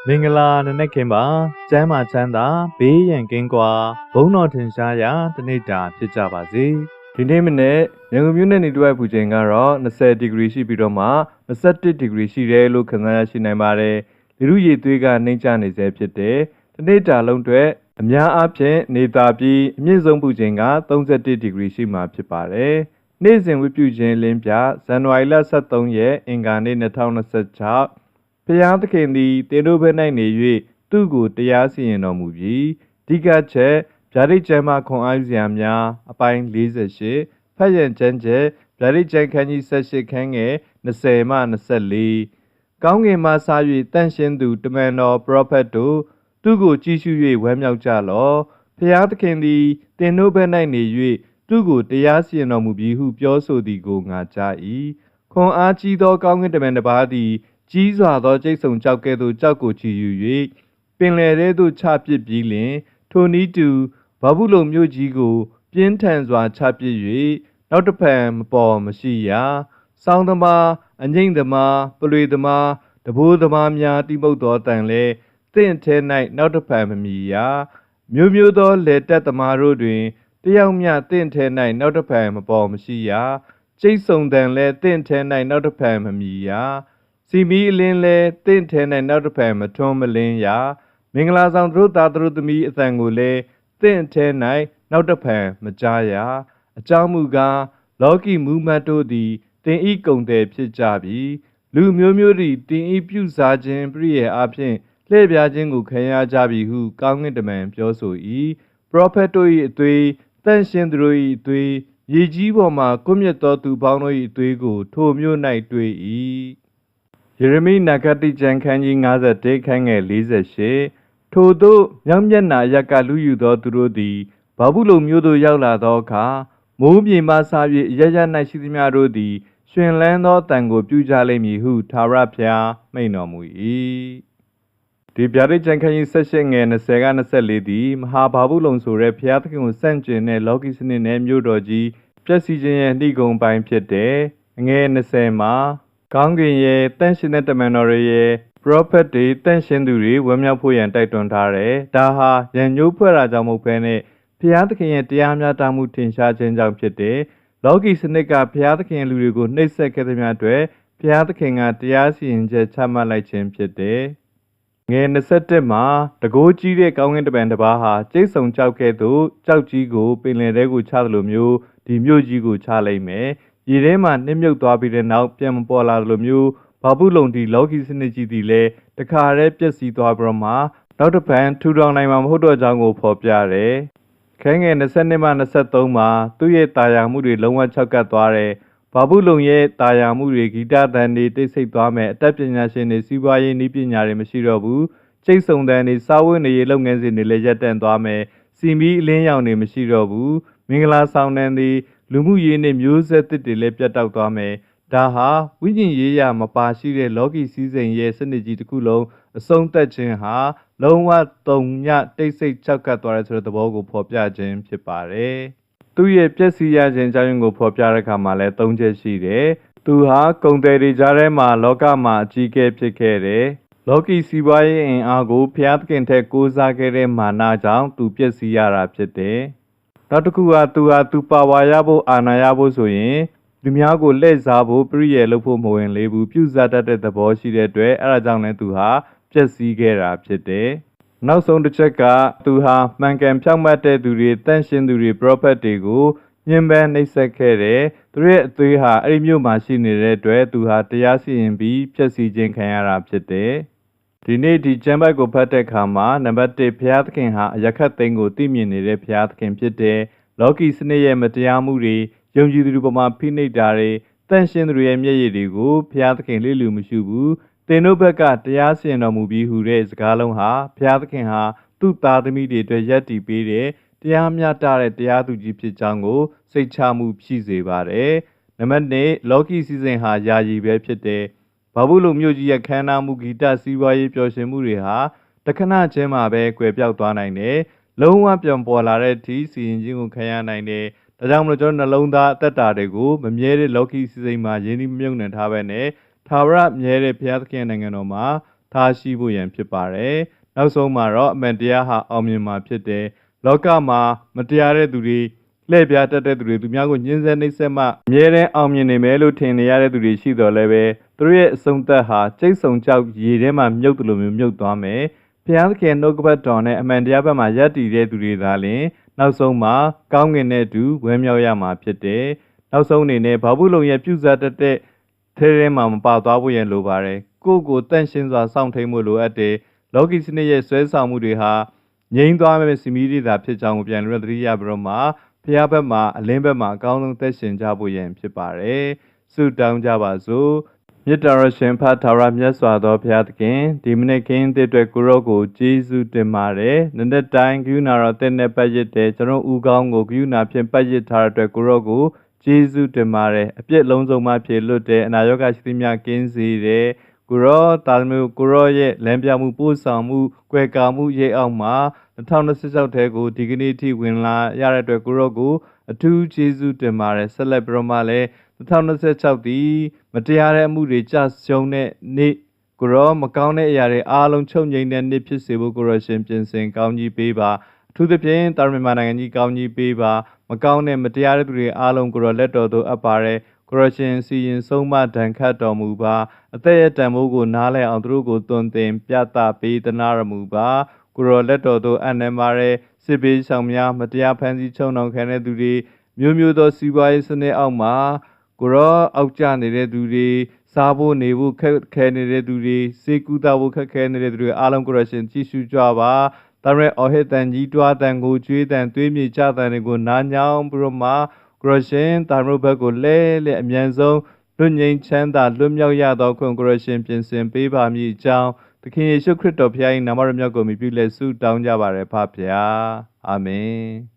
မင်္ဂလာနနက်ခင်းပါကျမ်းမာချမ်းသာဘေးရန်ကင်းကွာဘုန်းတော်ထင်ရှားရာတနေ့တာဖြစ်ကြပါစေဒီနေ့မနေ့ရန်ကုန်မြို့နယ်နေတွက်ပူချိန်ကတော့20ဒီဂရီရှိပြီးတော့မှ21ဒီဂရီရှိတယ်လို့ခန့်မှန်းရရှိနိုင်ပါတယ်လူလူရည်သွေးကနှိမ့်ချနေစေဖြစ်တယ်တနေ့တာလုံးတွေအများအားဖြင့်နေသာပြီးအမြင့်ဆုံးပူချိန်က31ဒီဂရီရှိမှာဖြစ်ပါတယ်နေ့စဉ်ဝိပုခြင်းလင်းပြဇန်နဝါရီလ23ရက်အင်္ဂါနေ့2026ဖျားသခင်သည်တင်တို့ဘက်၌နေ၍သူ့ကိုတရားစီရင်တော်မူပြီးအဓိကချက်ဗျာဒိတ်ကျမ်းမှခွန်အားစရာများအပိုင်း48ဖတ်ရန်ကျမ်းချက်ဗျာဒိတ်ကျမ်းခန်းကြီး18ခန်းငယ်20မှ24ကောင်းကင်မှဆာ၍တန့်ရှင်းသူတမန်တော်ပရောဖက်တို့သူ့ကိုကြည့်ရှု၍ဝမ်းမြောက်ကြလော့ဖျားသခင်သည်တင်တို့ဘက်၌နေ၍သူ့ကိုတရားစီရင်တော်မူပြီးဟုပြောဆိုသည်ကိုငါကြား၏ခွန်အားကြီးသောကောင်းကင်တမန်တစ်ပါးသည်ကြီးစွာသောကျိတ်ဆုံကြောက်ကဲ့သို့ကြောက်ကိုချီယူ၍ပင်လယ်ထဲသို့ချပစ်ပြီးလျှင်ထိုနည်းတူဘာဘူးလုံမြို့ကြီးကိုပြင်းထန်စွာချပစ်၍နောက်တစ်ဖန်မပေါ်မရှိရာစောင်းသမားအငိမ့်သမားပလွေသမားတဘိုးသမားများတိပုတ်သောတန်လဲတင့်ထဲ၌နောက်တစ်ဖန်မမီရာမျိုးမျိုးသောလေတက်သမားတို့တွင်တယောက်မျှတင့်ထဲ၌နောက်တစ်ဖန်မပေါ်မရှိရာကျိတ်ဆုံတန်လဲတင့်ထဲ၌နောက်တစ်ဖန်မမီရာစီမီအလင်းလဲတင့်ထဲ၌နောက်တစ်ဖန်မထွန်းမလင်းရာမင်္ဂလာဆောင်သူတို့သားသူတို့သမီးအသံကိုလဲတင့်ထဲ၌နောက်တစ်ဖန်မကြားရအကြောင်းမူကားလောကီမူမတ်တို့သည်တင်ဤကုံတယ်ဖြစ်ကြပြီလူမျိုးမျိုးသည်တင်ဤပြုစားခြင်းပြည့်ရဲ့အဖြစ်လှည့်ပြားခြင်းကိုခံရကြပြီဟုကောင်းကင်တမန်ပြောဆို၏ပရောဖက်တို့၏အသွေးတန့်ရှင်းသူတို့၏အသွေးရေကြီးပေါ်မှကွမျက်သောသူပေါင်းတို့၏အသွေးကိုထိုမြို့၌တွေ့၏ယေရမိနဂတိကျမ်းခန်းကြီး51ခန်းငယ်48ထိုသို့မြောက်မျက်နှာရက်ကလူယူသောသူတို့သည်ဘာဘူးလုံမြို့သို့ရောက်လာသောအခါမိုးမြေမှဆာ၍ရရ၌ရှိသမျှတို့သည်ရှင်လန်းသောတန်ကိုပြုကြလိမ့်မည်ဟုထာဝရဘုရားမိန့်တော်မူ၏ဒီဗျာဒိတ်ကျမ်းခန်းကြီး18ငယ်20က24သည်မဟာဘာဘူးလုံဆိုတဲ့ဘုရားသခင်ကိုစန့်ကျင်တဲ့လောကီစနစ်နဲ့မြို့တော်ကြီးပျက်စီးခြင်းရဲ့နှိဂုံပိုင်းဖြစ်တဲ့ငယ်20မှာကောင်းကင်ရဲ့တန့်ရှင်းတဲ့တမန်တော်ရဲ့ပရောဖက်တွေတန့်ရှင်းသူတွေဝမ်းမြောက်ဖို့ရန်တိုက်တွန်းထားတယ်ဒါဟာရန်ညှိုးဖွဲ့တာကြောင့်မဟုတ်ဘဲနဲ့ဘုရားသခင်ရဲ့တရားမျှတမှုထင်ရှားခြင်းကြောင့်ဖြစ်တယ်လောကီစနစ်ကဘုရားသခင်လူတွေကိုနှိပ်စက်ခဲ့တဲ့များအတွက်ဘုရားသခင်ကတရားစီရင်ချက်ချမှတ်လိုက်ခြင်းဖြစ်တယ်ငယ်21မှာတကိုးကြီးတဲ့ကောင်းကင်တမန်တစ်ပါးဟာကျိတ်ဆုံကြောက်ကဲ့သို့ကြောက်ကြီးကိုပင်လယ်ထဲကိုချသလိုမျိုးဒီမြို့ကြီးကိုချလိုက်မယ်ရေထဲမှာနှိမ့်မြုပ်သွားပြီးတဲ့နောက်ပြန်မပေါ်လာလိုမျိုးဘာဘူးလုံဒီလောကီစနစ်ကြီးဒီလဲတခါတည်းပျက်စီးသွားပြီးတော့မှနောက်တစ်ဖန်ထူထောင်နိုင်မှာမဟုတ်တော့ကြောင်းကိုဖော်ပြတယ်ခဲငယ်22မှ23မှာသူ့ရဲ့တာယာမှုတွေလုံးဝခြောက်ကပ်သွားတယ်ဘာဘူးလုံရဲ့တာယာမှုတွေဂီတသံတွေတိတ်ဆိတ်သွားမယ်အတတ်ပညာရှင်တွေစီးပွားရေးနည်းပညာတွေမရှိတော့ဘူးကျိတ်ဆုံတန်တွေစာဝတ်နေရေးလုပ်ငန်းစဉ်တွေလည်းရပ်တန့်သွားမယ်စီမီအလင်းရောင်တွေမရှိတော့ဘူးမင်္ဂလာဆောင်တန်တွေလူမှုရေးနဲ့မျိုးဆက်သစ်တွေလည်းပြတ်တောက်သွားမယ်ဒါဟာဝိညာဉ်ရေးရာမပါရှိတဲ့လောကီစည်းစိမ်ရဲ့စနစ်ကြီးတစ်ခုလုံးအဆုံးသတ်ခြင်းဟာလုံးဝတုံညတိတ်ဆိတ်ချောက်ကပ်သွားတဲ့ဆိုတဲ့သဘောကိုဖော်ပြခြင်းဖြစ်ပါတယ်သူ့ရဲ့ပျက်စီးရခြင်းအကြောင်းရင်းကိုဖော်ပြတဲ့အခါမှာလည်း၃ချက်ရှိတယ်သူဟာကုန်တယ်တွေကြားထဲမှာလောကမှာအကြီးအကဲဖြစ်ခဲ့တယ်လောကီစီးပွားရေးအင်အားကိုဖျားသခင်ထက်ကိုးစားခဲ့တဲ့မာနကြောင့်သူပျက်စီးရတာဖြစ်တယ်နောက်တစ်ခုကသူပါဝါရဖို့အာဏာရဖို့ဆိုရင်လူများကိုလှည့်စားဖို့ပြည့်ရလို့ဖို့မဝင်လေးဘူးပြုစားတတ်တဲ့သဘောရှိတဲ့အတွက်အဲဒါကြောင့်လည်းသူဟာပျက်စီးခဲ့တာဖြစ်တယ်နောက်ဆုံးတစ်ချက်ကသူဟာမှန်ကန်ဖြောင့်မတ်တဲ့သူတွေတန့်ရှင်းသူတွေပရောဖက်တွေကိုညှဉ်းပန်းနှိပ်စက်ခဲ့တယ်သူရဲ့အသွေးဟာအဲ့ဒီမြို့မှာရှိနေတဲ့အတွက်သူဟာတရားစီရင်ပြီးဖျက်ဆီးခြင်းခံရတာဖြစ်တယ်ဒီနေ့ဒီကျမ်းပိုက်ကိုဖတ်တဲ့အခါမှာနံပါတ်1ဘုရားသခင်ဟာအယခတ်သိမ်းကိုသိမြင်နေတဲ့ဘုရားသခင်ဖြစ်တယ်လောကီစနစ်ရဲ့မတရားမှုတွေယုံကြည်သူတွေပေါ်မှာဖိနှိပ်တာတွေတန့်ရှင်းသူတွေရဲ့မျက်ရည်တွေကိုဘုရားသခင်လေးလူမရှိဘူးသင်တို့ဘက်ကတရားစီရင်တော်မူပြီးဟူတဲ့စကားလုံးဟာဘုရားသခင်ဟာသူ့သားသမီးတွေအတွက်ယက်တည်ပေးတဲ့တရားမျှတတဲ့တရားသူကြီးဖြစ်ကြောင်းကိုစိတ်ချမှုဖြစ်စေပါတယ်နံပါတ်2လောကီစည်းစိမ်ဟာယာယီပဲဖြစ်တယ်ဘာဘူးလုံမြို့ကြီးရဲ့ခမ်းနားမှုဂီတစီးပွားရေးပျော်ရွှင်မှုတွေဟာတခဏချင်းမှာပဲကွယ်ပြောက်သွားနိုင်တယ်လုံးဝပြန်ပေါ်လာတဲ့အထိစီရင်ခြင်းကိုခံရနိုင်တယ်ဒါကြောင့်မလို့ကျွန်တော်နှလုံးသားအသက်တာတွေကိုမမြဲတဲ့လောကီစည်းစိမ်မှာရင်းနှီးမြုပ်နှံထားပဲနဲ့ထာဝရမြဲတဲ့ဘုရားသခင်နိုင်ငံတော်မှာ ထားရှိဖို့ရန်ဖြစ်ပါတယ်နောက်ဆုံးမှာတော့အမှန်တရားဟာအောင်မြင်မှာဖြစ်တယ်လောကမှာမတရားတဲ့သူတွေလှည့်ပြားတတ်တဲ့သူတွေသူများကိုညှင်းဆဲနှိပ်စက်မှအမြဲတမ်းအောင်မြင်နေမယ်လို့ထင်နေရတဲ့သူတွေရှိတော်လဲပဲသူတို့ရဲ့အဆုံးသက်ဟာကျိတ်ဆုံကြောက်ရေထဲမှာမြုပ်တယ်လို့မျိုးမြုပ်သွားမယ်ဘုရားသခင်နှုတ်ကပတ်တော်နဲ့အမှန်တရားဘက်မှာယက်တည်တဲ့သူတွေသာလျှင်နောက်ဆုံးမှာကောင်းကင်နဲ့အတူဝဲမြောက်ရမှာဖြစ်တယ်နောက်ဆုံးအနေနဲ့ဘာဘူးလုံရဲ့ပြုစားတတ်တဲ့ထဲထဲမှာမပါသွားဖို့ရန်လိုပါတယ်ကိုယ့်ကိုတန့်ရှင်းစွာစောင့်ထိန်မှုလိုအပ်တယ်လောကီစနစ်ရဲ့ဆွဲဆောင်မှုတွေဟာငြိမ်းသွားမဲ့စီမီတွေသာဖြစ်ကြောင်းကိုပြန်လို့သတိရပြီးတော့မှဖျားဘက်မှာအလင်းဘက်မှာအကောင်းဆုံးသက်ရှင်ကြဖို့ရန်ဖြစ်ပါတယ်ဆုတောင်းကြပါစို့မြတ်တော်ရှင်ဖတ်ထာဝရမြတ်စွာသောဘုရားသခင်ဒီမနေ့ခင်းတဲ့အတွက်ကိုရောကိုကျေးဇူးတင်ပါတယ်နနေ့တိုင်းကယူနာတော်တဲ့နဲ့ပတ်ရတဲ့ကျွန်တော်ဦးကောင်းကိုကယူနာဖြင့်ပတ်ရထားတဲ့အတွက်ကိုရောကိုကျေးဇူးတင်ပါတယ်အပြစ်လုံးစုံမှဖြေလွတ်တဲ့အနာရောဂါရှိသမျှကင်းစေတဲ့ကိုရောတာမျိုးကိုရောရဲ့လမ်းပြမှုပို့ဆောင်မှုကွယ်ကာမှုရိပ်အောင်မှာ2026ထဲကိုဒီကနေ့ထိဝင်လာရတဲ့အတွက်ကိုရောကိုအထူးကျေးဇူးတင်ပါတယ်ဆက်လက်ပြီးတော့မှလည်း2026ဒီမတရားတဲ့အမှုတွေကြရှုံးတဲ့နေ့ကိုရောမကောင်းတဲ့အရာတွေအားလုံးချုပ်ငြိမ်းတဲ့နေ့ဖြစ်စေဖို့ကိုရောရှင်ပြင်ဆင်ကောင်းကြီးပေးပါအထူးသဖြင့်တာရမြန်မာနိုင်ငံကြီးကောင်းကြီးပေးပါမကောင်းတဲ့မတရားတဲ့သူတွေအားလုံးကိုရောလက်တော်သို့အပ်ပါတယ်ကိုရရှင်စီရင်ဆုံးမဒဏ်ခတ်တော်မူပါအသက်ရဲ့တန်ဖိုးကိုနားလည်အောင်သူတို့ကိုသွန်သင်ပြသပေးသနာရမူပါကိုရောလက်တော်သို့အနံပါတဲ့စစ်ပေးဆောင်များမတရားဖန်ဆီးချုံနှောင်ခံတဲ့သူတွေမျိုးမျိုးသောစီးပွားရေးစနစ်အောက်မှာကိုရောအောက်ကျနေတဲ့သူတွေစားဖို့နေဖို့ခက်ခဲနေတဲ့သူတွေစေကူတာဖို့ခက်ခဲနေတဲ့သူတွေအားလုံးကိုရရှင်ကြည့်ရှုကြပါတရဲအော်ဟစ်တန်ကြီးတွားတန်ကိုကျွေးတန်သွေးမြေချတန်တွေကိုနားညောင်းပြီးတော့မှကရရှင်တာရုဘက်ကိုလဲအမြန်ဆုံးလွတ်ငြိမ်းချမ်းသာလွတ်မြောက်ရသောခွင့်ကရရှင်ပြင်ဆင်ပေးပါမည်အကြောင်းသခင်ယေရှုခရစ်တော်ဖခင်၏နာမတော်မြတ်ကိုမြည်ပြုလက်ဆုတောင်းကြပါရဖဖခင်အာမင်